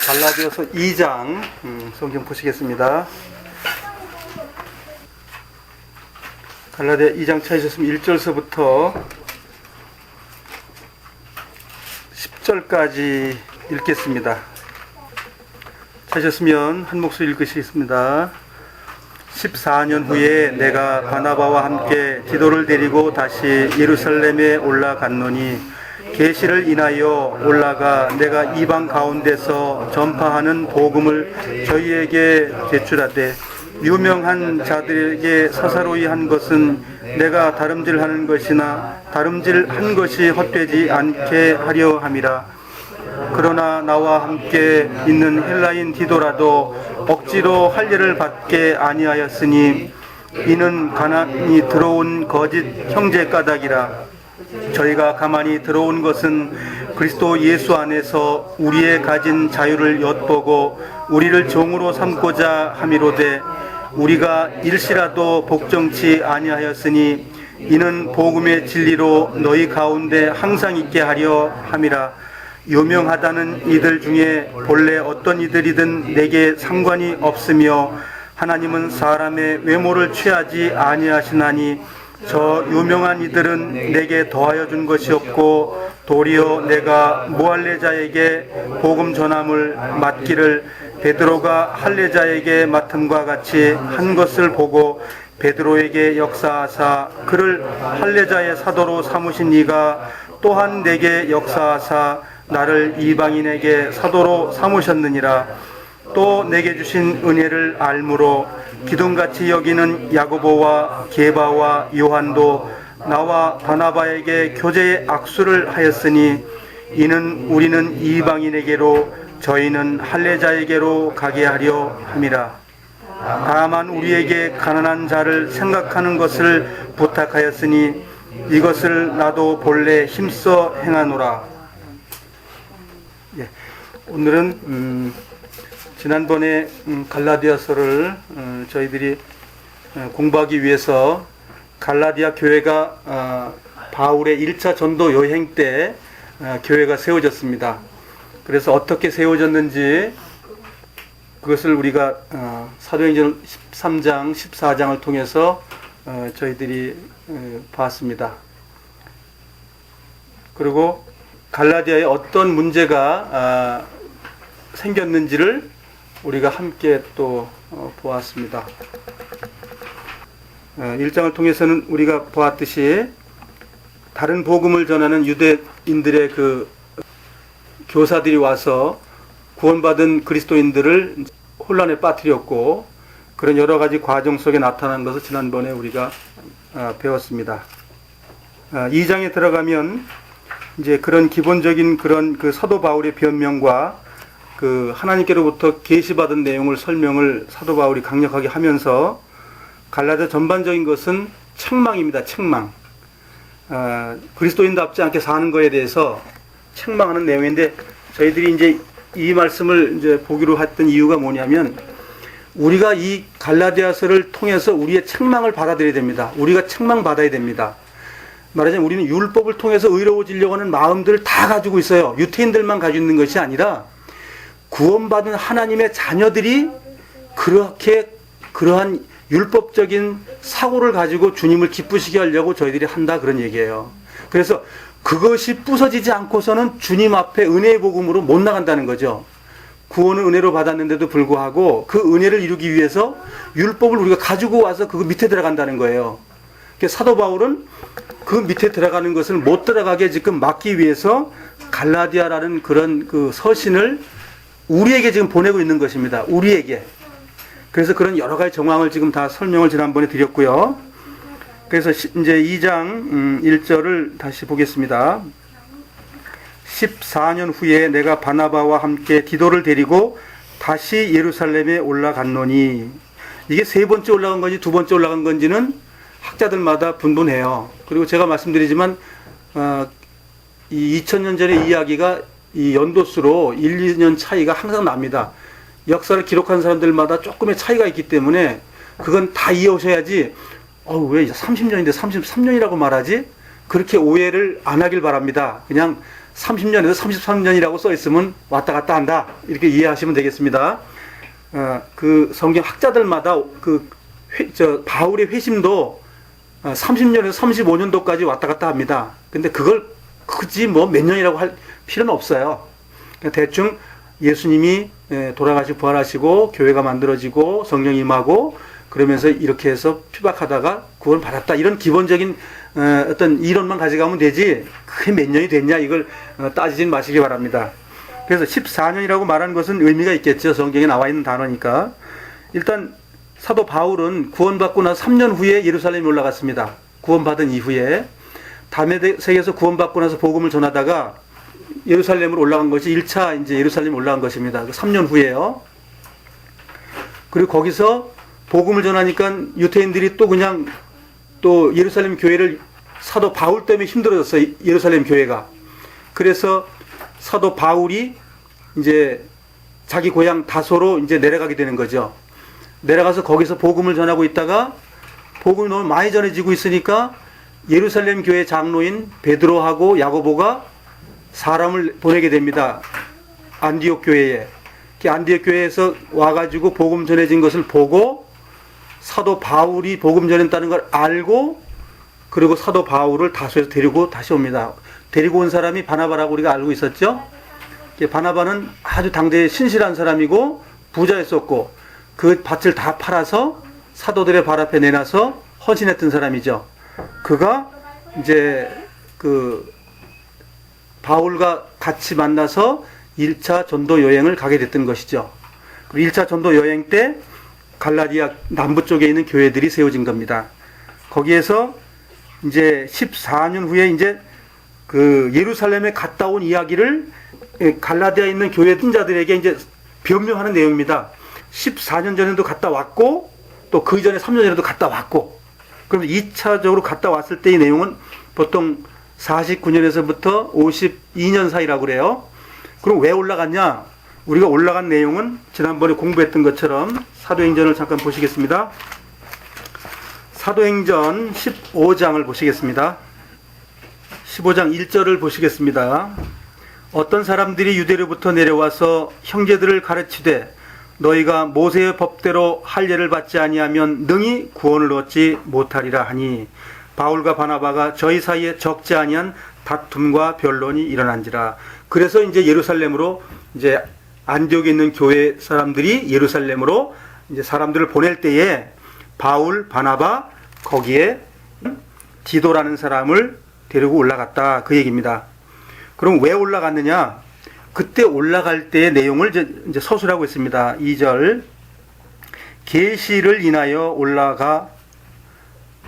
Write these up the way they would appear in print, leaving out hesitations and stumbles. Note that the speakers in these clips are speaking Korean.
갈라디아서 2장 성경 보시겠습니다. 갈라디아 2장 찾으셨으면 1절서부터 10절까지 읽겠습니다. 찾으셨으면 한 목소리 읽으시겠습니다. 14년 후에 내가 바나바와 함께 디도를 데리고 다시 예루살렘에 올라갔노니 계시를 인하여 올라가 내가 이방 가운데서 전파하는 복음을 저희에게 제출하되 유명한 자들에게 사사로이 한 것은 내가 다름질하는 것이나 다름질한 것이 헛되지 않게 하려 함이라. 그러나 나와 함께 있는 헬라인 디도라도 억지로 할례를 받게 아니하였으니 이는 가난이 들어온 거짓 형제 까닭이라. 저희가 가만히 들어온 것은 그리스도 예수 안에서 우리의 가진 자유를 엿보고 우리를 종으로 삼고자 함이로되 우리가 일시라도 복종치 아니하였으니 이는 복음의 진리로 너희 가운데 항상 있게 하려 함이라. 유명하다는 이들 중에 본래 어떤 이들이든 내게 상관이 없으며 하나님은 사람의 외모를 취하지 아니하시나니 저 유명한 이들은 내게 더하여 준 것이 없고 도리어 내가 무할례자에게 복음 전함을 맡기를 베드로가 할례자에게 맡음과 같이 한 것을 보고 베드로에게 역사하사 그를 할례자의 사도로 삼으신 이가 또한 내게 역사하사 나를 이방인에게 사도로 삼으셨느니라. 또 내게 주신 은혜를 알므로 기둥같이 여기는 야고보와 게바와 요한도 나와 바나바에게 교제의 악수를 하였으니 이는 우리는 이방인에게로 저희는 할례자에게로 가게 하려 함이라. 다만 우리에게 가난한 자를 생각하는 것을 부탁하였으니 이것을 나도 본래 힘써 행하노라. 오늘은 지난번에 갈라디아서를 저희들이 공부하기 위해서 갈라디아 교회가 바울의 1차 전도 여행 때 교회가 세워졌습니다. 그래서 어떻게 세워졌는지 그것을 우리가 사도행전 13장, 14장을 통해서 저희들이 봤습니다. 그리고 갈라디아에 어떤 문제가 생겼는지를 우리가 함께 또 보았습니다. 1장을 통해서는 우리가 보았듯이 다른 복음을 전하는 유대인들의 그 교사들이 와서 구원받은 그리스도인들을 혼란에 빠뜨렸고 그런 여러 가지 과정 속에 나타난 것을 지난번에 우리가 배웠습니다. 2장에 들어가면 이제 그런 기본적인 그런 그 사도 바울의 변명과 그 하나님께로부터 계시받은 내용을 설명을 사도 바울이 강력하게 하면서 갈라디아 전반적인 것은 책망입니다. 책망. 그리스도인답지 않게 사는 것에 대해서 책망하는 내용인데 저희들이 이제 이 말씀을 이제 보기로 했던 이유가 뭐냐면 우리가 이 갈라디아서를 통해서 우리의 책망을 받아들여야 됩니다. 우리가 책망받아야 됩니다. 말하자면 우리는 율법을 통해서 의로워지려고 하는 마음들을 다 가지고 있어요. 유태인들만 가지고 있는 것이 아니라 구원받은 하나님의 자녀들이 그렇게 그러한 율법적인 사고를 가지고 주님을 기쁘시게 하려고 저희들이 한다 그런 얘기예요. 그래서 그것이 부서지지 않고서는 주님 앞에 은혜의 복음으로 못 나간다는 거죠. 구원을 은혜로 받았는데도 불구하고 그 은혜를 이루기 위해서 율법을 우리가 가지고 와서 그 밑에 들어간다는 거예요. 사도 바울은 그 밑에 들어가는 것을 못 들어가게 지금 막기 위해서 갈라디아라는 그런 그 서신을 우리에게 지금 보내고 있는 것입니다. 우리에게. 그래서 그런 여러 가지 정황을 지금 다 설명을 지난번에 드렸고요. 그래서 이제 2장 1절을 다시 보겠습니다. 14년 후에 내가 바나바와 함께 디도를 데리고 다시 예루살렘에 올라갔노니 이게 세 번째 올라간 건지 두 번째 올라간 건지는 학자들마다 분분해요. 그리고 제가 말씀드리지만 이 2000년 전의 이야기가 이 연도수로 1, 2년 차이가 항상 납니다. 역사를 기록한 사람들마다 조금의 차이가 있기 때문에 그건 다 이해하셔야지 왜 30년인데 33년이라고 말하지? 그렇게 오해를 안 하길 바랍니다. 그냥 30년에서 33년이라고 써 있으면 왔다 갔다 한다. 이렇게 이해하시면 되겠습니다. 그 성경 학자들마다 바울의 회심도 30년에서 35년도까지 왔다 갔다 합니다. 근데 그걸 굳이 뭐 몇 년이라고 할 필요는 없어요. 대충 예수님이 돌아가시고 부활하시고 교회가 만들어지고 성령이 임하고 그러면서 이렇게 해서 피박하다가 구원 받았다. 이런 기본적인 어떤 이론만 가져가면 되지 그게 몇 년이 됐냐 이걸 따지진 마시기 바랍니다. 그래서 14년이라고 말하는 것은 의미가 있겠죠. 성경에 나와 있는 단어니까. 일단 사도 바울은 구원받고 나서 3년 후에 예루살렘에 올라갔습니다. 구원받은 이후에 다메섹에서 구원받고 나서 복음을 전하다가 예루살렘으로 올라간 것이 1차 이제 예루살렘에 올라간 것입니다. 3년 후에요. 그리고 거기서 복음을 전하니까 유대인들이 또 그냥 또 예루살렘 교회를 사도 바울 때문에 힘들어졌어요. 예루살렘 교회가. 그래서 사도 바울이 이제 자기 고향 다소로 이제 내려가게 되는 거죠. 내려가서 거기서 복음을 전하고 있다가 복음이 너무 많이 전해지고 있으니까 예루살렘 교회 장로인 베드로하고 야고보가 사람을 보내게 됩니다. 안디옥 교회에. 안디옥 교회에서 와가지고 복음 전해진 것을 보고 사도 바울이 복음 전했다는 걸 알고 그리고 사도 바울을 다소에서 데리고 다시 옵니다. 데리고 온 사람이 바나바라고 우리가 알고 있었죠. 바나바는 아주 당대에 신실한 사람이고 부자였었고 그 밭을 다 팔아서 사도들의 발 앞에 내놔서 헌신했던 사람이죠. 그가 이제 그 바울과 같이 만나서 1차 전도 여행을 가게 됐던 것이죠. 그리고 1차 전도 여행 때 갈라디아 남부 쪽에 있는 교회들이 세워진 겁니다. 거기에서 이제 14년 후에 이제 그 예루살렘에 갔다 온 이야기를 갈라디아에 있는 교회 신자들에게 이제 변명하는 내용입니다. 14년 전에도 갔다 왔고 또 그 이전에 3년 전에도 갔다 왔고 그럼 2차적으로 갔다 왔을 때의 내용은 보통 49년에서부터 52년 사이라고 그래요. 그럼 왜 올라갔냐? 우리가 올라간 내용은 지난번에 공부했던 것처럼 사도행전을 잠깐 보시겠습니다. 사도행전 15장을 보시겠습니다. 15장 1절을 보시겠습니다. 어떤 사람들이 유대로부터 내려와서 형제들을 가르치되 너희가 모세의 법대로 할례를 받지 아니하면 능히 구원을 얻지 못하리라 하니 바울과 바나바가 저희 사이에 적지 아니한 다툼과 변론이 일어난지라. 그래서 이제 예루살렘으로 이제 안디옥에 있는 교회 사람들이 예루살렘으로 이제 사람들을 보낼 때에 바울, 바나바 거기에 디도라는 사람을 데리고 올라갔다 그 얘기입니다. 그럼 왜 올라갔느냐? 그때 올라갈 때의 내용을 이제 서술하고 있습니다. 2절 계시를 인하여 올라가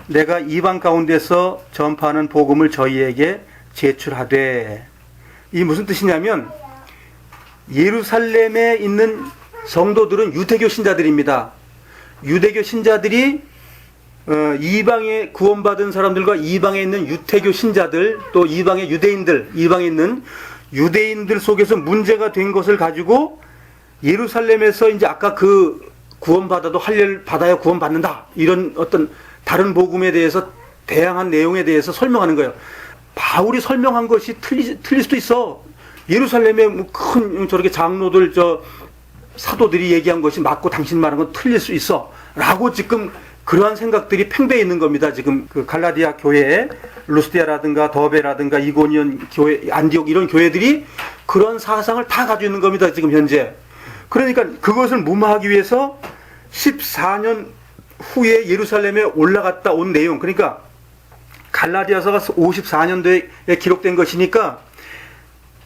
내가 이방 가운데서 전파하는 복음을 저희에게 제출하되. 이 무슨 뜻이냐면 예루살렘에 있는 성도들은 유대교 신자들입니다. 유대교 신자들이 이방에 구원받은 사람들과 이방에 있는 유대교 신자들 또 이방의 유대인들 이방에 있는 유대인들 속에서 문제가 된 것을 가지고 예루살렘에서 이제 아까 그 구원받아도 할례를 받아야 구원받는다 이런 어떤 다른 복음에 대해서 대항한 내용에 대해서 설명하는 거예요. 바울이 설명한 것이 틀릴 수도 있어. 예루살렘에 큰 저렇게 장로들 사도들이 얘기한 것이 맞고 당신 말한 건 틀릴 수 있어 라고 지금 그러한 생각들이 팽배해 있는 겁니다. 지금 그 갈라디아 교회 루스디아라든가 더베라든가 이고니온 교회 안디옥 이런 교회들이 그런 사상을 다 가지고 있는 겁니다. 지금 현재. 그러니까 그것을 무마하기 위해서 14년 후에 예루살렘에 올라갔다 온 내용, 그러니까 갈라디아서가 54년도에 기록된 것이니까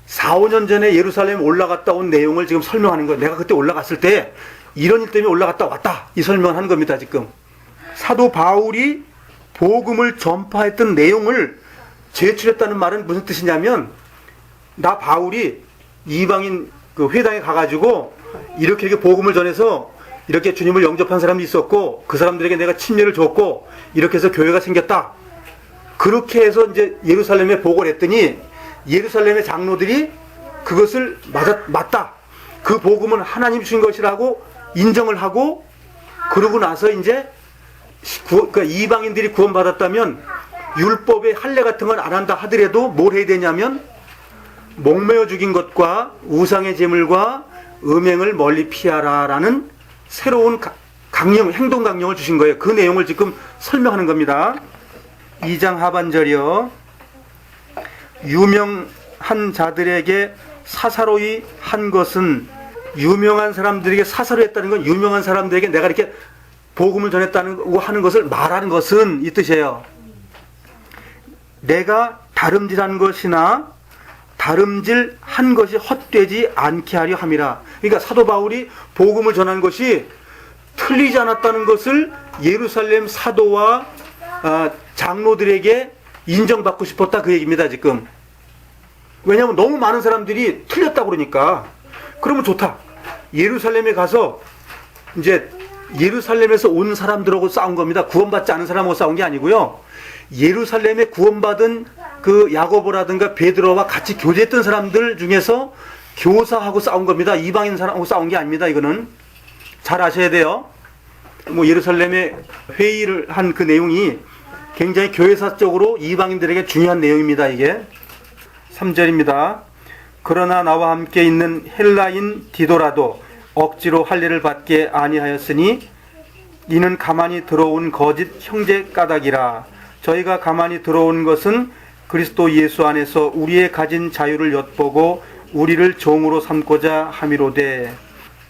4, 5년 전에 예루살렘에 올라갔다 온 내용을 지금 설명하는 거예요. 내가 그때 올라갔을 때 이런 일 때문에 올라갔다 왔다 이 설명을 하는 겁니다. 지금 사도 바울이 복음을 전파했던 내용을 제출했다는 말은 무슨 뜻이냐면 나 바울이 이방인 그 회당에 가가지고 이렇게 복음을 전해서 이렇게 주님을 영접한 사람이 있었고 그 사람들에게 내가 침례를 줬고 이렇게 해서 교회가 생겼다. 그렇게 해서 이제 예루살렘에 보고를 했더니 예루살렘의 장로들이 그것을 맞다. 그 복음은 하나님 주신 것이라고 인정을 하고 그러고 나서 이제 그러니까 이방인들이 구원받았다면 율법의 할례 같은 건 안 한다 하더라도 뭘 해야 되냐면 목매어 죽인 것과 우상의 제물과 음행을 멀리 피하라라는 새로운 강령, 행동 강령을 주신 거예요. 그 내용을 지금 설명하는 겁니다. 2장 하반절이요. 유명한 자들에게 사사로이 한 것은, 유명한 사람들에게 사사로이 했다는 건 유명한 사람들에게 내가 이렇게 복음을 전했다는 하는 것을 말하는 것은 이 뜻이에요. 내가 다름질한 것이나 다름질한 것이 헛되지 않게 하려 함이라. 그러니까 사도 바울이 복음을 전한 것이 틀리지 않았다는 것을 예루살렘 사도와 장로들에게 인정받고 싶었다, 그 얘기입니다 지금. 왜냐하면 너무 많은 사람들이 틀렸다고 그러니까. 그러면 좋다. 예루살렘에 가서 이제 예루살렘에서 온 사람들하고 싸운 겁니다. 구원받지 않은 사람하고 싸운 게 아니고요. 예루살렘에 구원받은 그 야고보라든가 베드로와 같이 교제했던 사람들 중에서 교사하고 싸운 겁니다. 이방인 사람하고 싸운 게 아닙니다. 이거는 잘 아셔야 돼요. 뭐 예루살렘에 회의를 한 그 내용이 굉장히 교회사적으로 이방인들에게 중요한 내용입니다. 이게 3절입니다. 그러나 나와 함께 있는 헬라인 디도라도 억지로 할례를 받게 아니하였으니 이는 가만히 들어온 거짓 형제 까닭이라. 저희가 가만히 들어온 것은 그리스도 예수 안에서 우리의 가진 자유를 엿보고 우리를 종으로 삼고자 함이로되.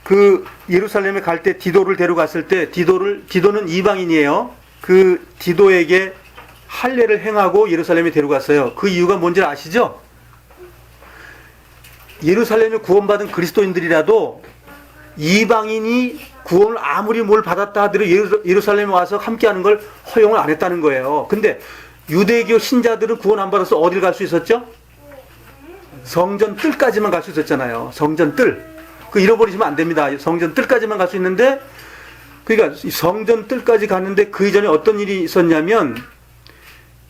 그 예루살렘에 갈 때 디도를 데려갔을 때 디도는 이방인이에요. 그 디도에게 할례를 행하고 예루살렘에 데려갔어요. 그 이유가 뭔지 아시죠? 예루살렘에 구원받은 그리스도인들이라도 이방인이 구원을 아무리 뭘 받았다 하더라도 예루살렘에 와서 함께하는 걸 허용을 안 했다는 거예요. 근데 유대교 신자들은 구원 안 받아서 어딜 갈 수 있었죠? 성전 뜰까지만 갈 수 있었잖아요. 성전 뜰. 그 잃어버리시면 안 됩니다. 성전 뜰까지만 갈 수 있는데, 그러니까 성전 뜰까지 갔는데 그 이전에 어떤 일이 있었냐면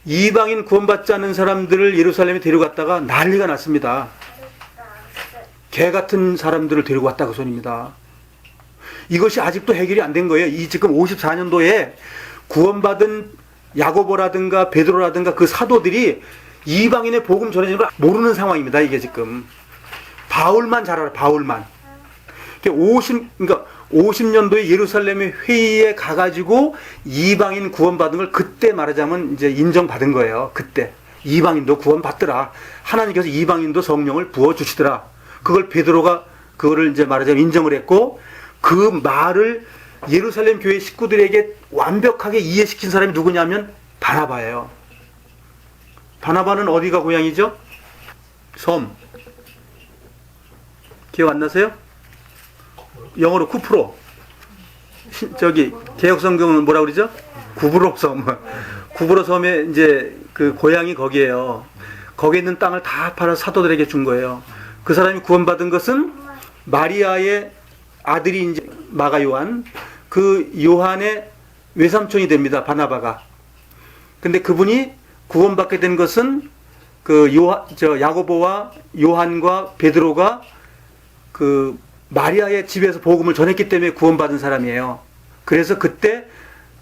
이방인 구원받지 않는 사람들을 예루살렘에 데려갔다가 난리가 났습니다. 개 같은 사람들을 데리고 왔다, 그 소리입니다. 이것이 아직도 해결이 안 된 거예요. 이 지금 54년도에 구원받은 야고보라든가 베드로라든가 그 사도들이 이방인의 복음 전해지는 걸 모르는 상황입니다. 이게 지금 바울만 잘 알아요. 바울만. 그러니까 50년도에 예루살렘의 회의에 가가지고 이방인 구원받은 걸 그때 말하자면 이제 인정받은 거예요. 그때 이방인도 구원받더라. 하나님께서 이방인도 성령을 부어주시더라. 그걸 베드로가 그거를 이제 말하자면 인정을 했고, 그 말을 예루살렘 교회 식구들에게 완벽하게 이해시킨 사람이 누구냐면 바나바예요. 바나바는 어디가 고향이죠? 섬. 기억 안 나세요? 영어로 쿠프로. 저기 개혁성경은 뭐라 그러죠? 구브로 섬. 구브로 섬에 이제 그 고향이 거기에요. 거기에 있는 땅을 다 팔아 사도들에게 준 거예요. 그 사람이 구원받은 것은 마리아의 아들이 이제 마가 요한, 그 요한의 외삼촌이 됩니다. 바나바가. 근데 그분이 구원받게 된 것은 그 야고보와 요한과 베드로가 그 마리아의 집에서 복음을 전했기 때문에 구원받은 사람이에요. 그래서 그때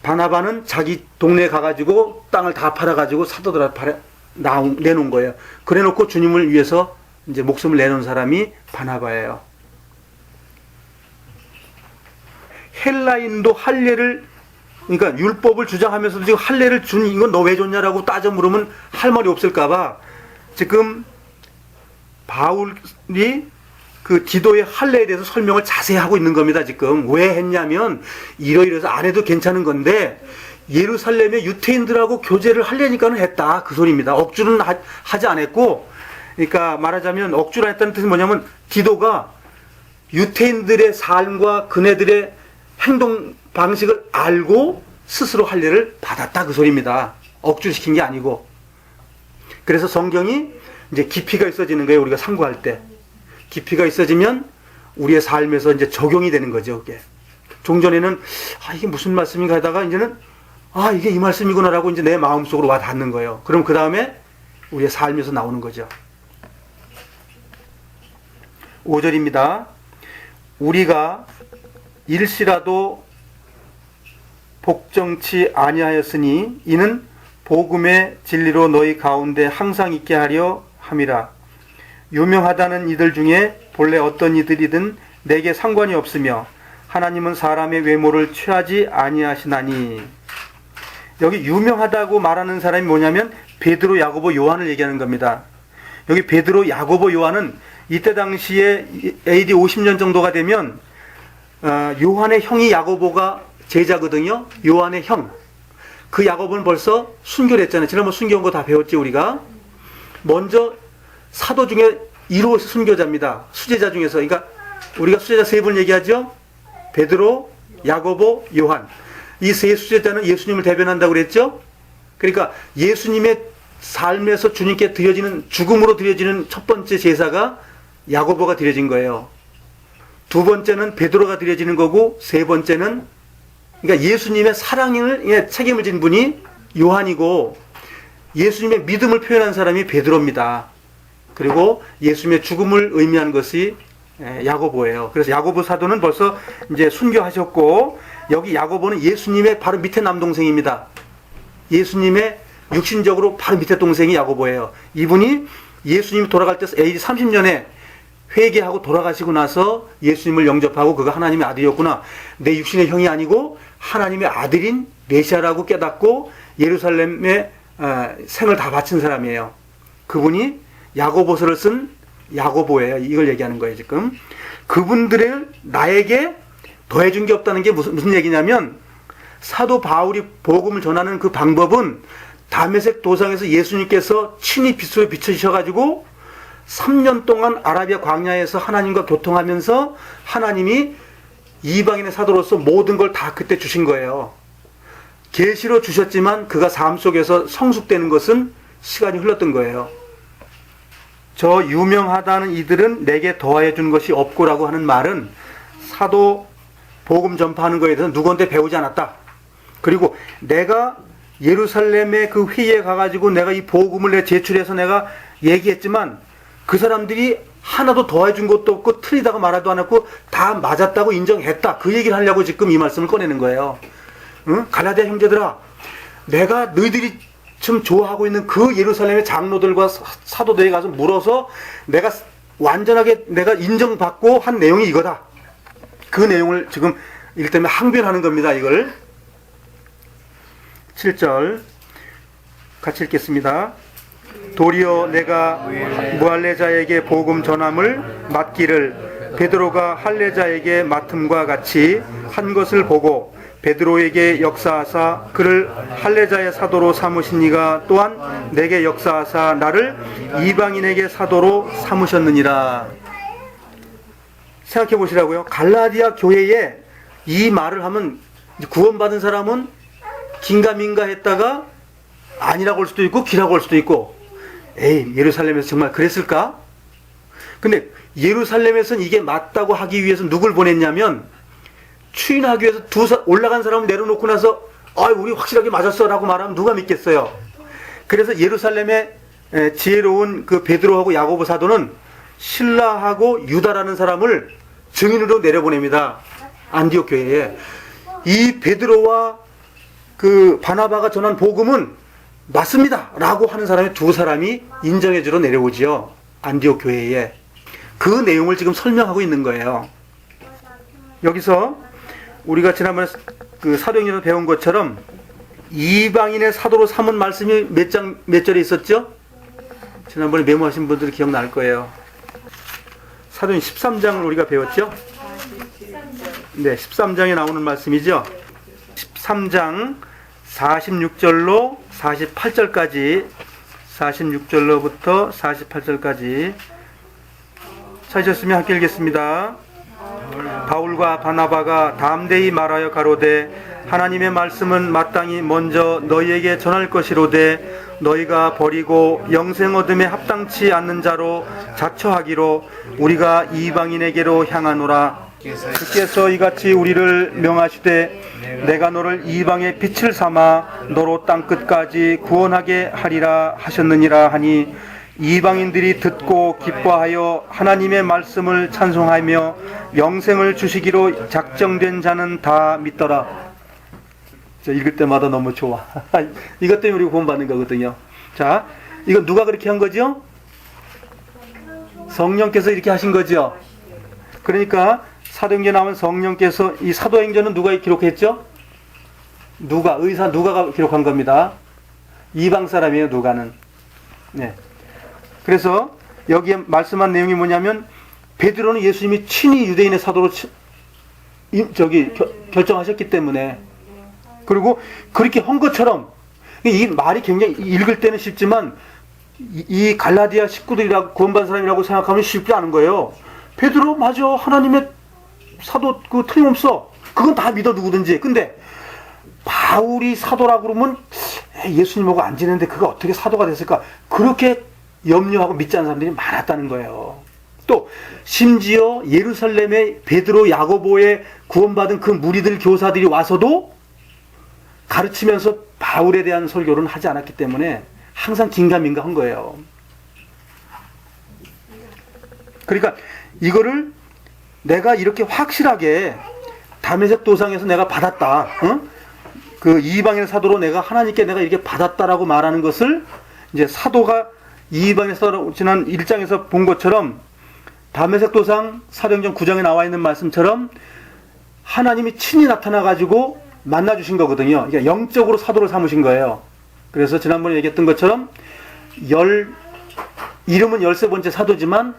바나바는 자기 동네에 가가지고 땅을 다 팔아가지고 사도들한테 내놓은 거예요. 그래 놓고 주님을 위해서 이제 목숨을 내놓은 사람이 바나바예요. 헬라인도 할례를, 그러니까 율법을 주장하면서도 지금 할례를 준 이건 너 왜 줬냐라고 따져 물으면 할 말이 없을까봐 지금 바울이 그 디도의 할례에 대해서 설명을 자세히 하고 있는 겁니다. 지금 왜 했냐면 이러이러해서 안 해도 괜찮은 건데 예루살렘의 유태인들하고 교제를 하려니까는 했다, 그 소리입니다. 억주는 하지 않았고, 그러니까 말하자면 억주를 했다는 뜻은 뭐냐면 디도가 유태인들의 삶과 그네들의 행동 방식을 알고 스스로 할례를 받았다, 그 소리입니다. 억주시킨 게 아니고. 그래서 성경이 이제 깊이가 있어지는 거예요. 우리가 상고할 때 깊이가 있어지면 우리의 삶에서 이제 적용이 되는 거죠. 그게 종전에는 이게 무슨 말씀인가 하다가 이제는 이게 이 말씀이구나라고 이제 내 마음속으로 와 닿는 거예요. 그럼 그 다음에 우리의 삶에서 나오는 거죠. 5절입니다. 우리가 일시라도 복정치 아니하였으니 이는 복음의 진리로 너희 가운데 항상 있게 하려 함이라. 유명하다는 이들 중에 본래 어떤 이들이든 내게 상관이 없으며 하나님은 사람의 외모를 취하지 아니하시나니. 여기 유명하다고 말하는 사람이 뭐냐면 베드로, 야고보, 요한을 얘기하는 겁니다. 여기 베드로, 야고보, 요한은 이때 당시에 AD 50년 정도가 되면 요한의 형이 야고보가 제자거든요. 요한의 형. 그 야고보는 벌써 순교를 했잖아요. 지난번 순교한 거 다 배웠지 우리가. 먼저 사도 중에 1호 순교자입니다. 수제자 중에서. 그러니까 우리가 수제자 세 분 얘기하죠. 베드로, 야고보, 요한. 이 세 수제자는 예수님을 대변한다고 그랬죠. 그러니까 예수님의 삶에서 주님께 드려지는, 죽음으로 드려지는 첫 번째 제사가 야고보가 드려진 거예요. 두 번째는 베드로가 드려지는 거고, 세 번째는, 그러니까 예수님의 사랑을 책임을 진 분이 요한이고, 예수님의 믿음을 표현한 사람이 베드로입니다. 그리고 예수님의 죽음을 의미하는 것이 야고보예요. 그래서 야고보 사도는 벌써 이제 순교하셨고, 여기 야고보는 예수님의 바로 밑에 남동생입니다. 예수님의 육신적으로 바로 밑에 동생이 야고보예요. 이분이 예수님이 돌아갈 때 AD 30년에 회개하고 돌아가시고 나서 예수님을 영접하고 그가 하나님의 아들이었구나. 내 육신의 형이 아니고 하나님의 아들인 메시아라고 깨닫고 예루살렘에 생을 다 바친 사람이에요. 그분이 야고보서를 쓴 야고보예요. 이걸 얘기하는 거예요, 지금. 그분들을 나에게 더해준 게 없다는 게 무슨 얘기냐면, 사도 바울이 복음을 전하는 그 방법은 다메섹 도상에서 예수님께서 친히 빛으로 비춰주셔가지고 3년 동안 아라비아 광야에서 하나님과 교통하면서 하나님이 이방인의 사도로서 모든 걸 다 그때 주신 거예요. 계시로 주셨지만 그가 삶 속에서 성숙되는 것은 시간이 흘렀던 거예요. 저 유명하다는 이들은 내게 더하여 준 것이 없고라고 하는 말은 사도 복음 전파하는 거에 대해서 누구한테 배우지 않았다. 그리고 내가 예루살렘의 그 회의에 가가지고 내가 이 복음을 내 제출해서 내가 얘기했지만 그 사람들이 하나도 더해 준 것도 없고 틀리다고 말하도 않았고 다 맞았다고 인정했다. 그 얘기를 하려고 지금 이 말씀을 꺼내는 거예요. 응? 갈라디아 형제들아, 내가 너희들이 지금 좋아하고 있는 그 예루살렘의 장로들과 사도들에 가서 물어서 내가 완전하게 내가 인정받고 한 내용이 이거다. 그 내용을 지금 이를테면 항변하는 겁니다. 이걸 7절 같이 읽겠습니다. 도리어 내가 무할레자에게 복음 전함을 맡기를 베드로가 할레자에게 맡음과 같이 한 것을 보고 베드로에게 역사하사 그를 할레자의 사도로 삼으신 이가 또한 내게 역사하사 나를 이방인에게 사도로 삼으셨느니라. 생각해 보시라고요. 갈라디아 교회에 이 말을 하면 구원받은 사람은 긴가민가 했다가 아니라고 할 수도 있고 기라고 할 수도 있고, 에이 예루살렘에서 정말 그랬을까? 근데 예루살렘에서는 이게 맞다고 하기 위해서 누굴 보냈냐면 추인하기 위해서 올라간 사람을 내려놓고 나서 우리 확실하게 맞았어 라고 말하면 누가 믿겠어요? 그래서 예루살렘에 지혜로운 그 베드로하고 야고보 사도는 신라하고 유다라는 사람을 증인으로 내려보냅니다. 안디옥 교회에. 이 베드로와 그 바나바가 전한 복음은 맞습니다 라고 하는 사람이 두 사람이 인정해주러 내려오지요. 안디옥 교회에. 그 내용을 지금 설명하고 있는 거예요. 여기서 우리가 지난번에 그 사도행전에서 배운 것처럼 이방인의 사도로 삼은 말씀이 몇 절에 있었죠? 지난번에 메모하신 분들이 기억날 거예요. 사도행 13장을 우리가 배웠죠? 네, 13장에 나오는 말씀이죠. 13장 46절로 48절까지 46절로부터 48절까지 찾으셨으면 함께 읽겠습니다. 바울과 바나바가 담대히 말하여 가로되 하나님의 말씀은 마땅히 먼저 너희에게 전할 것이로되 너희가 버리고 영생 얻음에 합당치 않는 자로 자처하기로 우리가 이방인에게로 향하노라. 주께서 이같이 우리를 명하시되 내가 너를 이방의 빛을 삼아 너로 땅끝까지 구원하게 하리라 하셨느니라 하니 이방인들이 듣고 기뻐하여 하나님의 말씀을 찬송하며 영생을 주시기로 작정된 자는 다 믿더라. 읽을 때마다 너무 좋아. 이것 때문에 우리가 구원받는 거거든요. 자, 이거 누가 그렇게 한 거죠? 성령께서 이렇게 하신 거죠. 그러니까 사도행전에 나오면 성령께서, 이 사도행전은 누가 기록했죠? 의사 누가가 기록한 겁니다. 이방 사람이에요, 누가는. 네. 그래서 여기에 말씀한 내용이 뭐냐면, 베드로는 예수님이 친히 유대인의 사도로 결정하셨기 때문에, 그리고 그렇게 한 것처럼, 이 말이 굉장히 읽을 때는 쉽지만 이 갈라디아 식구들이라고, 구원받은 사람이라고 생각하면 쉽지 않은 거예요. 베드로 맞아, 하나님의 사도 그 틀림없어, 그건 다 믿어 누구든지. 근데 바울이 사도라고 그러면 예수님하고 안 지내는데 그가 어떻게 사도가 됐을까, 그렇게 염려하고 믿지 않는 사람들이 많았다는 거예요. 또 심지어 예루살렘에 베드로, 야고보의 구원받은 그 무리들, 교사들이 와서도 가르치면서 바울에 대한 설교는 하지 않았기 때문에 항상 긴가민가한 거예요. 그러니까 이거를 내가 이렇게 확실하게 다메섹 도상에서 내가 받았다, 그 이방인의 사도로 하나님께 내가 이렇게 받았다라고 말하는 것을, 이제 사도가 이방인의 사도로 지난 1장에서 본 것처럼, 다메섹 도상 사도행전 9장에 나와 있는 말씀처럼 하나님이 친히 나타나 가지고 만나 주신 거거든요. 그러니까 영적으로 사도를 삼으신 거예요. 그래서 지난번에 얘기했던 것처럼 이름은 13번째 사도지만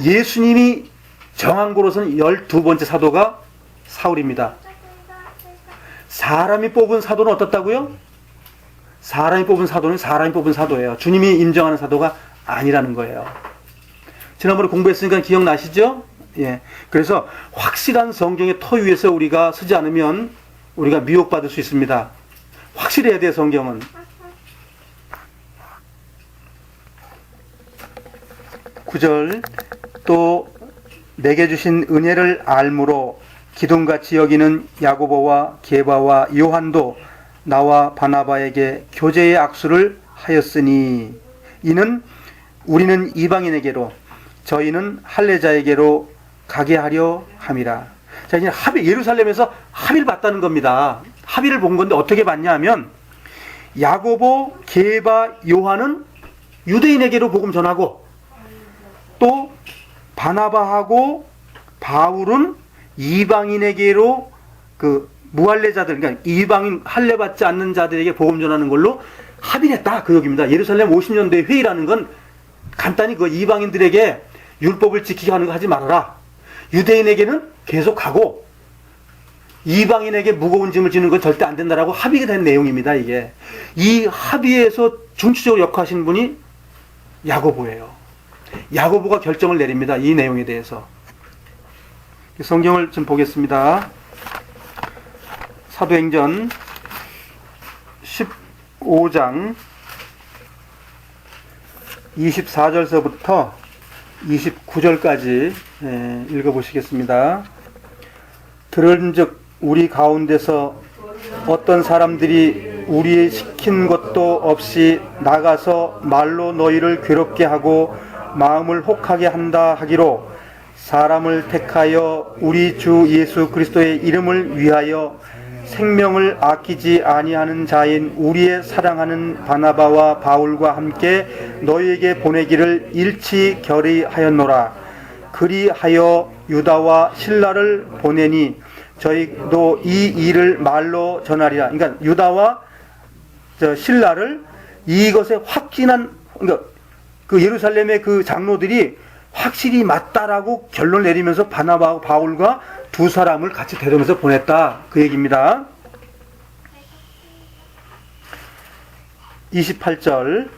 예수님이 정한 거로서는 12번째 사도가 사울입니다. 사람이 뽑은 사도는 어떻다고요? 사람이 뽑은 사도는 사람이 뽑은 사도예요. 주님이 인정하는 사도가 아니라는 거예요. 지난번에 공부했으니까 기억나시죠? 예. 그래서 확실한 성경의 터 위에서 우리가 서지 않으면 우리가 미혹받을 수 있습니다. 확실해야 돼요, 성경은. 구절, 또 내게 주신 은혜를 알므로 기둥같이 여기는 야고보와 게바와 요한도 나와 바나바에게 교제의 악수를 하였으니, 이는 우리는 이방인에게로 저희는 할례자에게로 가게 하려 함이라. 자, 이제 예루살렘에서 합의를 봤다는 겁니다. 합의를 본 건데 어떻게 봤냐 하면, 야고보, 게바, 요한은 유대인에게로 복음 전하고, 또 바나바하고 바울은 이방인에게로, 그 무할례자들, 그러니까 이방인 할례 받지 않는 자들에게 복음 전하는 걸로 합의를 했다, 그 얘기입니다. 예루살렘 50년도의 회의라는 건 간단히 그 이방인들에게 율법을 지키게 하는 거 하지 말아라, 유대인에게는 계속하고 이방인에게 무거운 짐을 지는 건 절대 안 된다라고 합의가 된 내용입니다. 이게 이 합의에서 중추적으로 역할하신 분이 야고보예요. 야고보가 결정을 내립니다, 이 내용에 대해서. 성경을 좀 보겠습니다. 사도행전 15장 24절서부터 29절까지 읽어보시겠습니다. 들은즉 우리 가운데서 어떤 사람들이 우리의 시킨 것도 없이 나가서 말로 너희를 괴롭게 하고 마음을 혹하게 한다 하기로, 사람을 택하여 우리 주 예수 그리스도의 이름을 위하여 생명을 아끼지 아니하는 자인 우리의 사랑하는 바나바와 바울과 함께 너희에게 보내기를 일치 결의하였노라. 그리하여 유다와 실라를 보내니 저희도 이 일을 말로 전하리라. 그러니까 유다와 실라를 이것에 확신한, 그러니까 그 예루살렘의 그 장로들이 확실히 맞다라고 결론 내리면서 바나바와 바울과 두 사람을 같이 데려오면서 보냈다, 그 얘기입니다. 28절,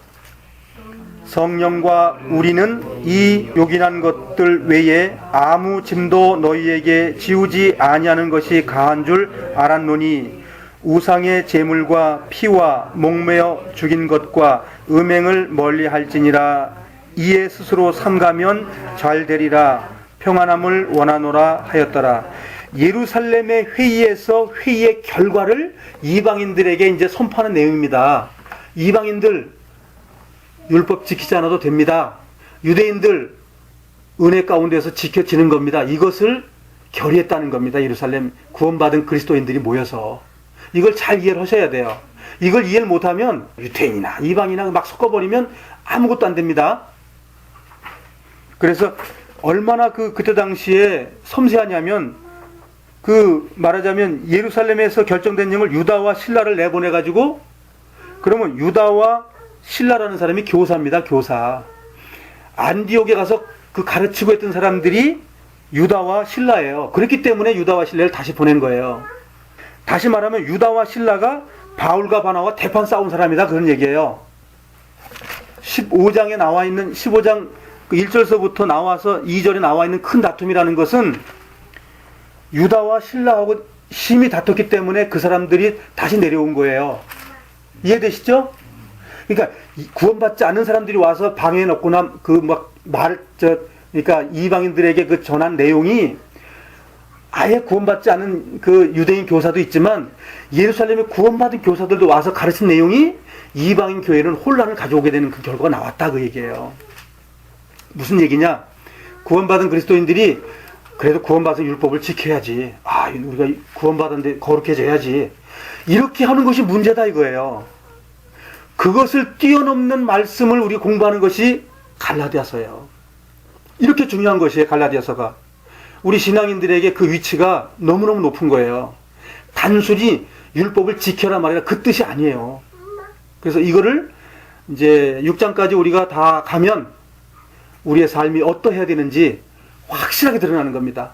성령과 우리는 이 요긴한 것들 외에 아무 짐도 너희에게 지우지 아니하는 것이 가한 줄 알았노니, 우상의 제물과 피와 목매어 죽인 것과 음행을 멀리할지니라. 이에 스스로 삼가면 잘 되리라. 평안함을 원하노라 하였더라. 예루살렘의 회의에서 회의의 결과를 이방인들에게 이제 선포하는 내용입니다. 이방인들 율법 지키지 않아도 됩니다. 유대인들 은혜 가운데서 지켜지는 겁니다. 이것을 결의했다는 겁니다. 예루살렘 구원받은 그리스도인들이 모여서. 이걸 잘 이해를 하셔야 돼요. 이걸 이해를 못하면 유대인이나 이방이나 막 섞어버리면 아무것도 안 됩니다. 그래서 얼마나 그때 당시에 섬세하냐면 말하자면 예루살렘에서 결정된 내용을 유다와 실라를 내보내가지고 그러면 유다와 실라라는 사람이 교사입니다. 교사. 안디옥에 가서 가르치고 했던 사람들이 유다와 실라예요. 그렇기 때문에 유다와 실라를 다시 보낸 거예요. 다시 말하면 유다와 실라가 바울과 바나와 대판 싸운 사람이다. 그런 얘기예요. 15장에 나와 있는 15장 1절서부터 나와서 2절에 나와 있는 큰 다툼이라는 것은 유다와 실라하고 심히 다퉜기 때문에 그 사람들이 다시 내려온 거예요. 이해되시죠? 그러니까 구원받지 않는 사람들이 와서 방에 넣거나 그러니까 이방인들에게 전한 내용이 아예 구원받지 않은 유대인 교사도 있지만 예루살렘에 구원받은 교사들도 와서 가르친 내용이 이방인 교회는 혼란을 가져오게 되는 그 결과가 나왔다 그 얘기예요. 무슨 얘기냐? 구원받은 그리스도인들이 그래도 구원받은 율법을 지켜야지. 우리가 구원받았는데 거룩해져야지. 이렇게 하는 것이 문제다 이거예요. 그것을 뛰어넘는 말씀을 우리 공부하는 것이 갈라디아서예요. 이렇게 중요한 것이에요. 갈라디아서가. 우리 신앙인들에게 그 위치가 너무너무 높은 거예요. 단순히 율법을 지켜라 말이라 그 뜻이 아니에요. 그래서 이거를 이제 6장까지 우리가 다 가면 우리의 삶이 어떠해야 되는지 확실하게 드러나는 겁니다.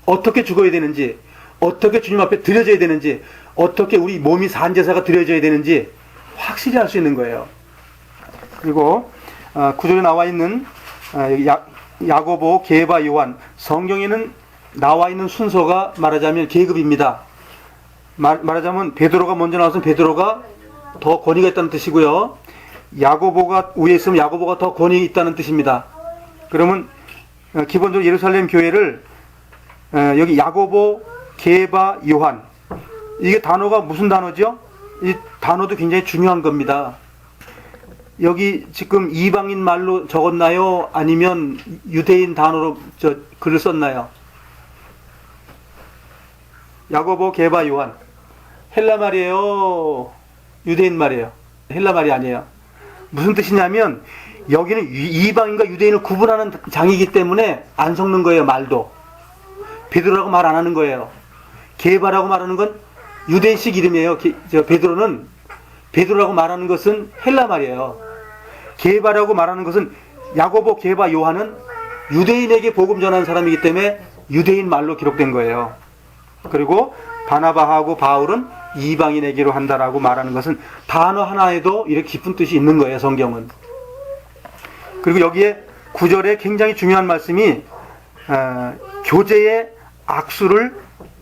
어떻게 죽어야 되는지, 어떻게 주님 앞에 드려져야 되는지, 어떻게 우리 몸이 산제사가 드려져야 되는지 확실히 알 수 있는 거예요. 그리고 9절에 나와 있는 야고보, 게바, 요한, 성경에는 나와 있는 순서가 말하자면 계급입니다. 말하자면 베드로가 먼저 나와서 베드로가 더 권위가 있다는 뜻이고요. 야고보가 위에 있으면 야고보가 더 권위 있다는 뜻입니다. 그러면 기본적으로 예루살렘 교회를 여기 야고보, 게바, 요한, 이게 단어가 무슨 단어죠? 이 단어도 굉장히 중요한 겁니다. 여기 지금 이방인 말로 적었나요? 아니면 유대인 단어로 글을 썼나요? 야고보, 게바, 요한. 헬라 말이에요? 유대인 말이에요? 헬라 말이 아니에요. 무슨 뜻이냐면 여기는 이방인과 유대인을 구분하는 장이기 때문에 안 섞는 거예요. 말도. 베드로라고 말 안 하는 거예요. 게바라고 말하는 건 유대인식 이름이에요. 베드로라고 말하는 것은 헬라 말이에요. 게바라고 말하는 것은 야고보, 게바, 요한은 유대인에게 복음 전하는 사람이기 때문에 유대인 말로 기록된 거예요. 그리고 바나바하고 바울은 이방인에게로 한다라고 말하는 것은 단어 하나에도 이렇게 깊은 뜻이 있는 거예요. 성경은. 그리고 여기에 9절에 굉장히 중요한 말씀이 교제의 악수를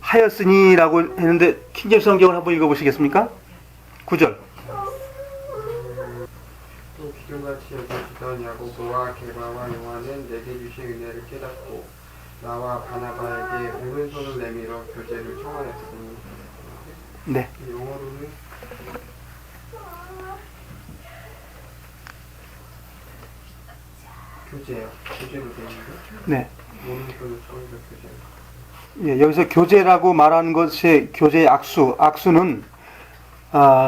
하였으니라고 했는데 킹제임스 성경을 한번 읽어보시겠습니까? 9절. 또 기름같이 여겨지던 야고보와 게바와 요한은 내게 주신 은혜를 깨닫고 나와 바나바에게 오른손을 내밀어 교제를 청하였으니. 네. 영어로는 교제요. 교제로 되는데. 네. 오른손을 청해서 교제. 예, 여기서 교제라고 말하는 것의 교제의 악수는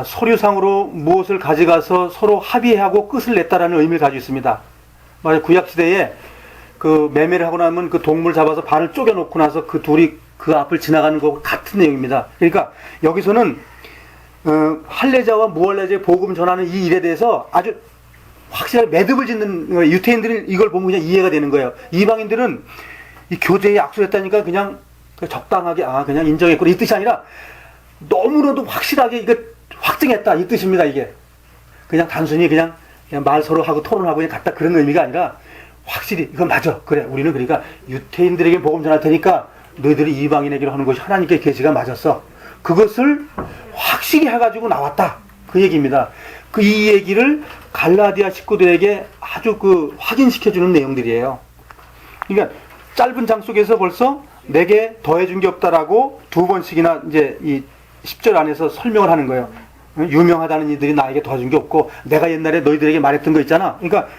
서류상으로 무엇을 가져가서 서로 합의하고 끝을 냈다라는 의미를 가지고 있습니다. 구약 시대에 매매를 하고 나면 그 동물 잡아서 발을 쪼개놓고 나서 그 둘이 그 앞을 지나가는 것과 같은 내용입니다. 그러니까 여기서는 할례자와 무할례자의 복음 전하는 이 일에 대해서 아주 확실하게 매듭을 짓는 거예요. 유태인들은 이걸 보면 그냥 이해가 되는 거예요. 이방인들은 이 교제에 악수했다니까 그냥 적당하게 그냥 인정했구나 이 뜻이 아니라 너무나도 확실하게 이거 확증했다 이 뜻입니다. 이게 그냥 단순히 그냥 말 서로 하고 토론하고 그냥 갔다 그런 의미가 아니라 확실히 이건 맞아. 그래 우리는 그러니까 유태인들에게 복음 전할 테니까 너희들이 이방인에게로 하는 것이 하나님께 계시가 맞았어. 그것을 확실히 해가지고 나왔다 그 얘기입니다. 이 얘기를 갈라디아 식구들에게 아주 확인시켜주는 내용들이에요. 그러니까 짧은 장 속에서 벌써 내게 더해준 게 없다라고 두 번씩이나 이제 이 10절 안에서 설명을 하는 거예요. 유명하다는 이들이 나에게 더해준 게 없고 내가 옛날에 너희들에게 말했던 거 있잖아. 그러니까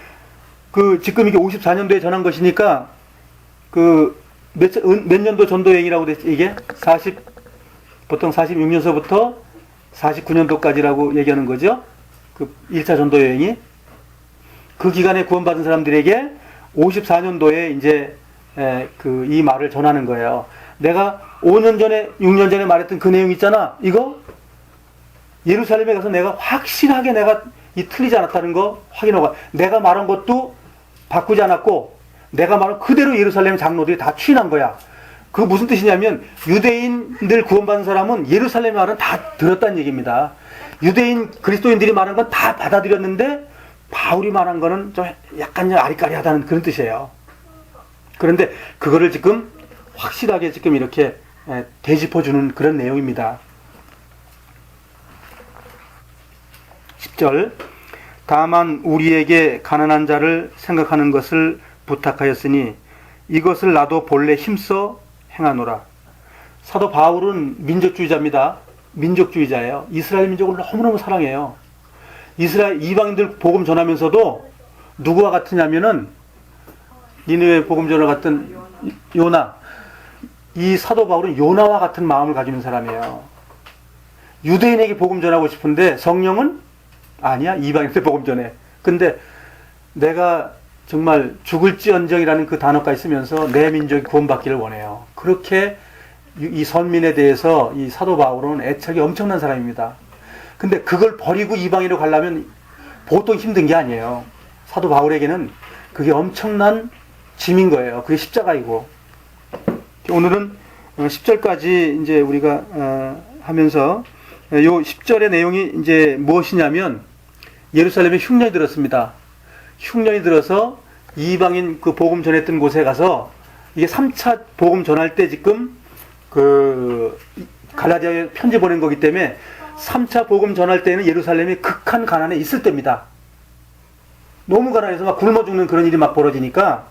지금 이게 54년도에 전한 것이니까 몇 년도 전도 여행이라고 됐지 이게? 보통 46년서부터 49년도까지라고 얘기하는 거죠. 1차 전도 여행이. 그 기간에 구원받은 사람들에게 54년도에 이제 이 말을 전하는 거예요. 내가 5년 전에 6년 전에 말했던 그 내용 있잖아. 이거 예루살렘에 가서 내가 확실하게 내가 이 틀리지 않았다는 거 확인하고, 내가 말한 것도 바꾸지 않았고 내가 말한 그대로 예루살렘 장로들이 다 추인한 거야. 그 무슨 뜻이냐면 유대인들 구원받은 사람은 예루살렘 말은 다 들었다는 얘기입니다. 유대인 그리스도인들이 말한 건 다 받아들였는데 바울이 말한 거는 좀 약간 아리까리하다는 그런 뜻이에요. 그런데 그거를 지금 확실하게 지금 이렇게 되짚어주는 그런 내용입니다. 10절, 다만 우리에게 가난한 자를 생각하는 것을 부탁하였으니 이것을 나도 본래 힘써 행하노라. 사도 바울은 민족주의자입니다. 민족주의자예요. 이스라엘 민족을 너무너무 사랑해요. 이스라엘 이방인들 복음 전하면서도 누구와 같으냐면은 니느웨 복음 전하 같은 요나. 이 사도 바울은 요나와 같은 마음을 가지는 사람이에요. 유대인에게 복음 전하고 싶은데 성령은 아니야, 이방인한테 복음 전해. 근데 내가 정말 죽을지언정이라는 그 단어까지 쓰면서 내 민족이 구원받기를 원해요. 그렇게 이 선민에 대해서 이 사도 바울은 애착이 엄청난 사람입니다. 근데 그걸 버리고 이방인으로 가려면 보통 힘든 게 아니에요. 사도 바울에게는 그게 엄청난 짐인 거예요. 그게 십자가이고. 오늘은 10절까지 이제 우리가 하면서 요 10절의 내용이 이제 무엇이냐면 예루살렘에 흉년이 들었습니다. 흉년이 들어서 이방인 그 복음 전했던 곳에 가서 이게 3차 복음 전할 때 지금 그 갈라디아에 편지 보낸 거기 때문에 3차 복음 전할 때는 예루살렘이 극한 가난에 있을 때입니다. 너무 가난해서 막 굶어 죽는 그런 일이 막 벌어지니까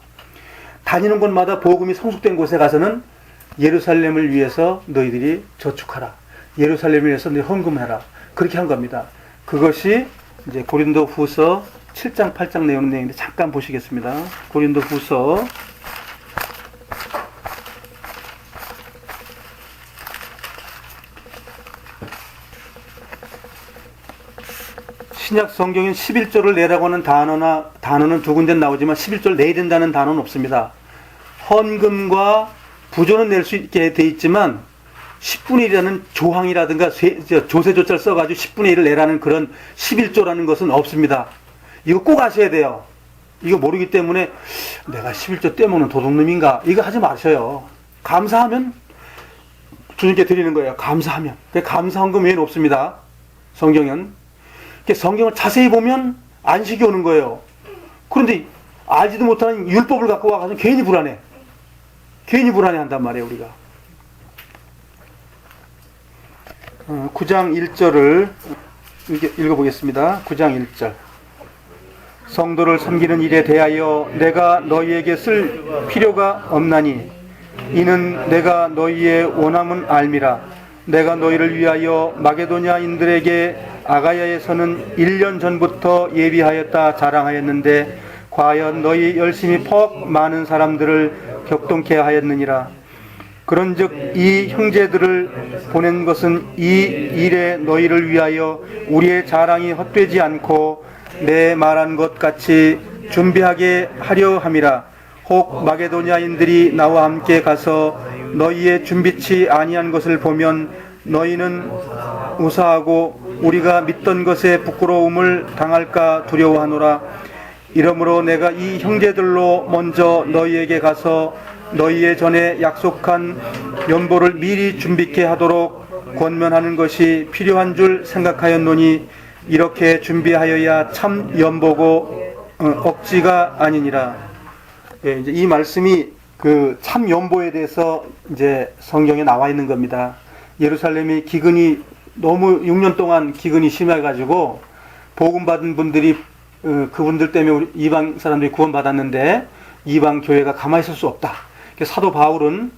다니는 곳마다 복음이 성숙된 곳에 가서는 예루살렘을 위해서 너희들이 저축하라. 예루살렘을 위해서 너희 헌금해라. 그렇게 한 겁니다. 그것이 이제 고린도 후서 7장, 8장 내용인데 잠깐 보시겠습니다. 고린도 후서 '신약 성경엔 11조를 내라고 하는 단어는 두 군데 나오지만 11조를 내야 된다는 단어는 없습니다. 헌금과 부조는 낼 수 있게 돼 있지만 10분의 1이라는 조항이라든가 조세조자를 써가지고 10분의 1을 내라는 그런 11조라는 것은 없습니다. 이거 꼭 아셔야 돼요. 이거 모르기 때문에 내가 11조 떼먹는 도둑놈인가? 이거 하지 마셔요. 감사하면 주님께 드리는 거예요. 감사하면. 감사헌금 외에는 없습니다. 성경은. 성경을 자세히 보면 안식이 오는 거예요. 그런데 알지도 못하는 율법을 갖고 와가지고 괜히 불안해. 괜히 불안해한단 말이에요, 우리가. 9장 1절을 읽어보겠습니다. 9장 1절. 성도를 섬기는 일에 대하여 내가 너희에게 쓸 필요가 없나니 이는 내가 너희의 원함은 알미라. 내가 너희를 위하여 마게도냐인들에게 아가야에서는 1년 전부터 예비하였다 자랑하였는데 과연 너희 열심히 퍽 많은 사람들을 격동케 하였느니라. 그런즉 이 형제들을 보낸 것은 이 일에 너희를 위하여 우리의 자랑이 헛되지 않고 내 말한 것 같이 준비하게 하려 함이라. 혹 마게도냐인들이 나와 함께 가서 너희의 준비치 아니한 것을 보면 너희는 우사하고 우리가 믿던 것에 부끄러움을 당할까 두려워하노라. 이러므로 내가 이 형제들로 먼저 너희에게 가서 너희의 전에 약속한 연보를 미리 준비케 하도록 권면하는 것이 필요한 줄 생각하였노니 이렇게 준비하여야 참 연보고 억지가 아니니라. 예, 이제 이 말씀이 그 참 연보에 대해서 이제 성경에 나와 있는 겁니다. 예루살렘이 기근이 너무 6년 동안 기근이 심해가지고 복음 받은 분들이 그분들 때문에 우리 이방 사람들이 구원받았는데 이방 교회가 가만히 있을 수 없다. 사도 바울은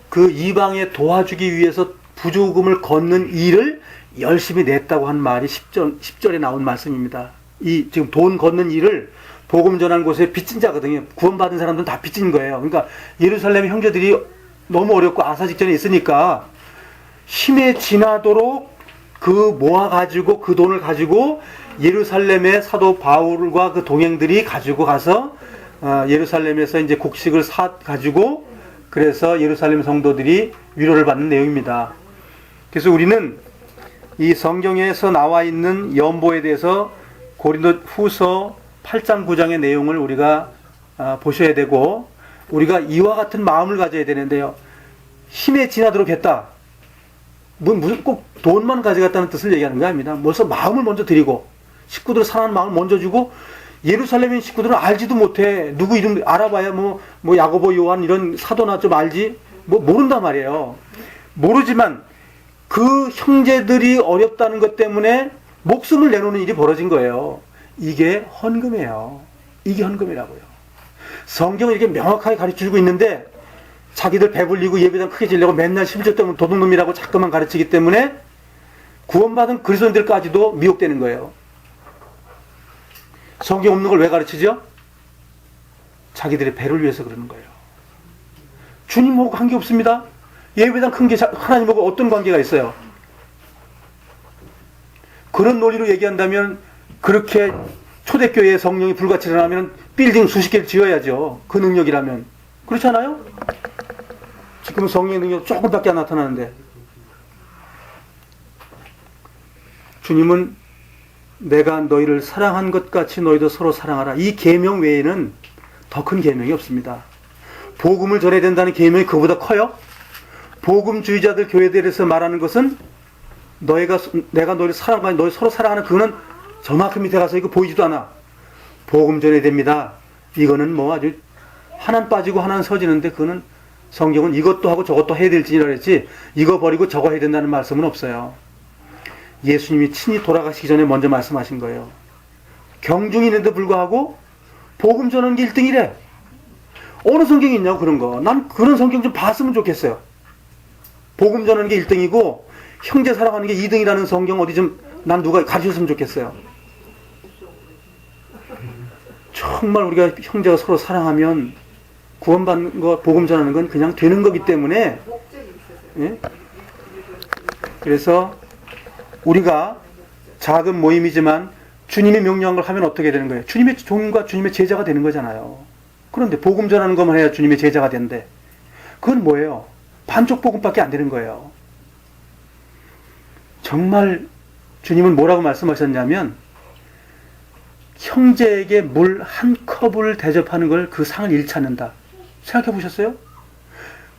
그 이방에 도와주기 위해서 부조금을 걷는 일을 열심히 냈다고 한 말이 10절에 나온 말씀입니다. 이 지금 돈 걷는 일을 복음 전하는 곳에 빚진 자거든요. 구원받은 사람들은 다 빚진 거예요. 그러니까 예루살렘 형제들이 너무 어렵고 아사 직전에 있으니까 힘에 지나도록 그 모아가지고 그 돈을 가지고 예루살렘의 사도 바울과 그 동행들이 가지고 가서 예루살렘에서 이제 곡식을 사 가지고 그래서 예루살렘 성도들이 위로를 받는 내용입니다. 그래서 우리는 이 성경에서 나와 있는 연보에 대해서 고린도 후서 8장 9장의 내용을 우리가 보셔야 되고, 우리가 이와 같은 마음을 가져야 되는데요. 힘에 지나도록 했다. 무슨 꼭 돈만 가져갔다는 뜻을 얘기하는 게 아닙니다. 먼저 마음을 먼저 드리고, 식구들 사랑하는 마음을 먼저 주고, 예루살렘인 식구들은 알지도 못해. 누구 이름 알아봐야 뭐 야고보, 요한 이런 사도나 좀 알지? 모른단 말이에요. 모르지만 그 형제들이 어렵다는 것 때문에 목숨을 내놓는 일이 벌어진 거예요. 이게 헌금이에요. 이게 헌금이라고요. 성경은 이렇게 명확하게 가르쳐주고 있는데 자기들 배불리고 예배당 크게 지려고 맨날 11조 때문에 도둑놈이라고 자꾸만 가르치기 때문에 구원받은 그리스도인들까지도 미혹되는 거예요. 성경 없는 걸 왜 가르치죠? 자기들의 배를 위해서 그러는 거예요. 주님하고 관계 없습니다. 예배당 큰 게 하나님하고 어떤 관계가 있어요? 그런 논리로 얘기한다면 그렇게 초대교회에 성령이 불같이 일어나면 빌딩 수십 개를 지어야죠. 그 능력이라면. 그렇잖아요? 지금 성령의 능력 조금밖에 안 나타나는데. 주님은 내가 너희를 사랑한 것 같이 너희도 서로 사랑하라. 이 계명 외에는 더 큰 계명이 없습니다. 복음을 전해야 된다는 계명이 그보다 커요? 복음주의자들 교회들에서 말하는 것은 내가 너희를 사랑하니 너희 서로 사랑하는 그거는 저만큼 밑에 가서 이거 보이지도 않아. 복음 전해야 됩니다. 이거는 뭐 아주 하나는 빠지고 하나는 서지는데 그거는 성경은 이것도 하고 저것도 해야 될지라 그랬지 이거 버리고 저거 해야 된다는 말씀은 없어요. 예수님이 친히 돌아가시기 전에 먼저 말씀하신 거예요. 경중이 있는데 불구하고 복음 전하는 게 1등이래. 어느 성경이 있냐고 그런 거. 난 그런 성경 좀 봤으면 좋겠어요. 복음 전하는 게 1등이고 형제 사랑하는 게 2등이라는 성경 어디 좀 난 누가 가르쳤으면 좋겠어요. 정말 우리가 형제가 서로 사랑하면 구원받는 거, 복음 전하는 건 그냥 되는 거기 때문에, 예? 그래서 우리가 작은 모임이지만 주님의 명령한 걸 하면 어떻게 되는 거예요? 주님의 종과 주님의 제자가 되는 거잖아요. 그런데 복음 전하는 것만 해야 주님의 제자가 되는데 그건 뭐예요? 반쪽 복음밖에 안 되는 거예요. 정말 주님은 뭐라고 말씀하셨냐면 형제에게 물 한 컵을 대접하는 걸 그 상을 잃지 않는다. 생각해 보셨어요?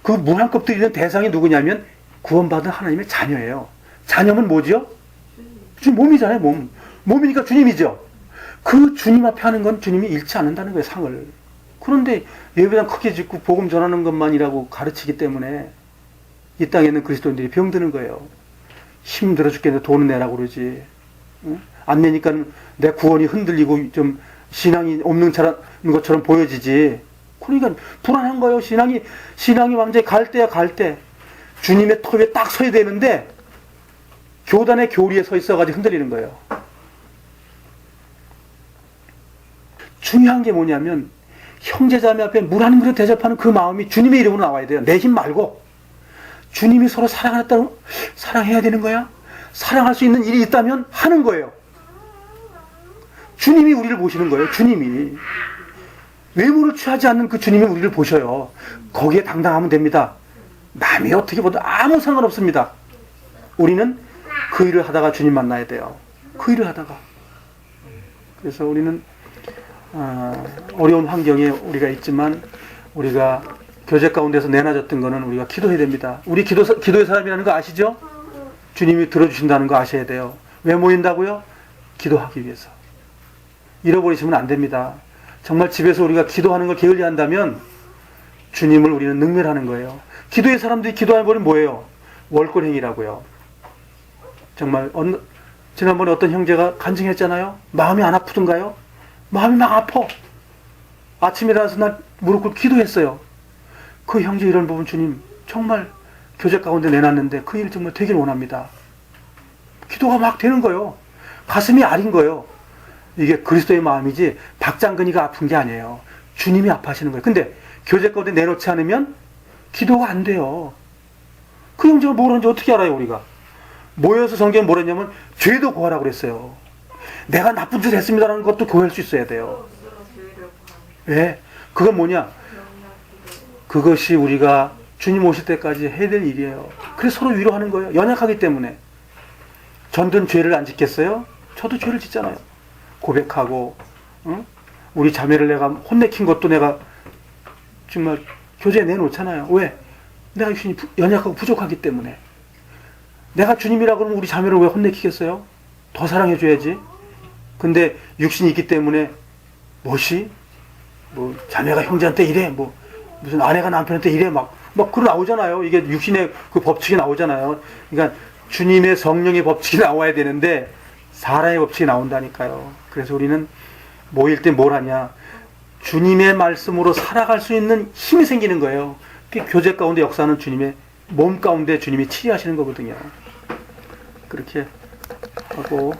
그 물 한 컵 드리는 대상이 누구냐면 구원받은 하나님의 자녀예요. 자녀는 뭐지요? 주님 몸이잖아요. 몸이니까 주님이죠. 그 주님 앞에 하는 건 주님이 잃지 않는다는 거예요. 상을. 그런데 예배당 크게 짓고 복음 전하는 것만이라고 가르치기 때문에 이 땅에 있는 그리스도인들이 병드는 거예요. 힘들어 죽겠는데 돈은 내라고 그러지. 응? 안 내니까 내 구원이 흔들리고 좀 신앙이 없는 것처럼 보여지지. 그러니까 불안한 거예요. 신앙이 완전히 갈 때야 갈 때. 주님의 톱에 딱 서야 되는데 교단의 교리에 서 있어가지고 흔들리는 거예요. 중요한 게 뭐냐면 형제자매 앞에 물 한 그릇 대접하는 그 마음이 주님의 이름으로 나와야 돼요. 내 힘 말고. 주님이 서로 사랑했다고 사랑해야 되는 거야? 사랑할 수 있는 일이 있다면 하는 거예요. 주님이 우리를 보시는 거예요. 주님이. 외모를 취하지 않는 그 주님이 우리를 보셔요. 거기에 당당하면 됩니다. 남이 어떻게 보든 아무 상관없습니다. 우리는 그 일을 하다가 주님 만나야 돼요. 그 일을 하다가. 그래서 우리는 어려운 환경에 우리가 있지만 우리가 교제 가운데서 내놔졌던 거는 우리가 기도해야 됩니다. 우리 기도의 사람이라는 거 아시죠? 주님이 들어주신다는 거 아셔야 돼요. 왜 모인다고요? 기도하기 위해서. 잃어버리시면 안 됩니다. 정말 집에서 우리가 기도하는 걸 게을리한다면 주님을 우리는 능멸하는 거예요. 기도의 사람들이 기도해버리면 뭐예요? 월권행위라고요. 정말 지난번에 어떤 형제가 간증했잖아요. 마음이 안 아프던가요? 마음이 막 아파. 아침에 일어나서 날 무릎 꿇고 기도했어요. 그 형제 이런 부분 주님 정말 교제 가운데 내놨는데 그 일 정말 되길 원합니다. 기도가 막 되는 거예요. 가슴이 아린 거예요. 이게 그리스도의 마음이지 박장근이가 아픈 게 아니에요. 주님이 아파하시는 거예요. 근데 교제 가운데 내놓지 않으면 기도가 안 돼요. 그 형제가 뭐라는지 어떻게 알아요 우리가? 모여서 성경에 뭐라 했냐면 죄도 고하라고 그랬어요. 내가 나쁜 짓을 했습니다라는 것도 고할 수 있어야 돼요. 왜? 그건 뭐냐? 그것이 우리가 주님 오실 때까지 해야 될 일이에요. 그래서 서로 위로하는 거예요. 연약하기 때문에. 전든 죄를 안 짓겠어요? 저도 죄를 짓잖아요. 고백하고, 응? 우리 자매를 내가 혼내킨 것도 내가 정말 교제에 내놓잖아요. 왜? 내가 육신이 연약하고 부족하기 때문에. 내가 주님이라 그러면 우리 자매를 왜 혼내키겠어요? 더 사랑해줘야지. 근데 육신이 있기 때문에 무엇이? 뭐 자매가 형제한테 이래, 뭐 무슨 아내가 남편한테 이래, 막 그런 나오잖아요. 이게 육신의 그 법칙이 나오잖아요. 그러니까 주님의 성령의 법칙이 나와야 되는데 사람의 법칙이 나온다니까요. 그래서 우리는 모일 때 뭘 하냐? 주님의 말씀으로 살아갈 수 있는 힘이 생기는 거예요. 교제 가운데 역사는 주님의 몸 가운데 주님이 치유하시는 거거든요. 그렇게 하고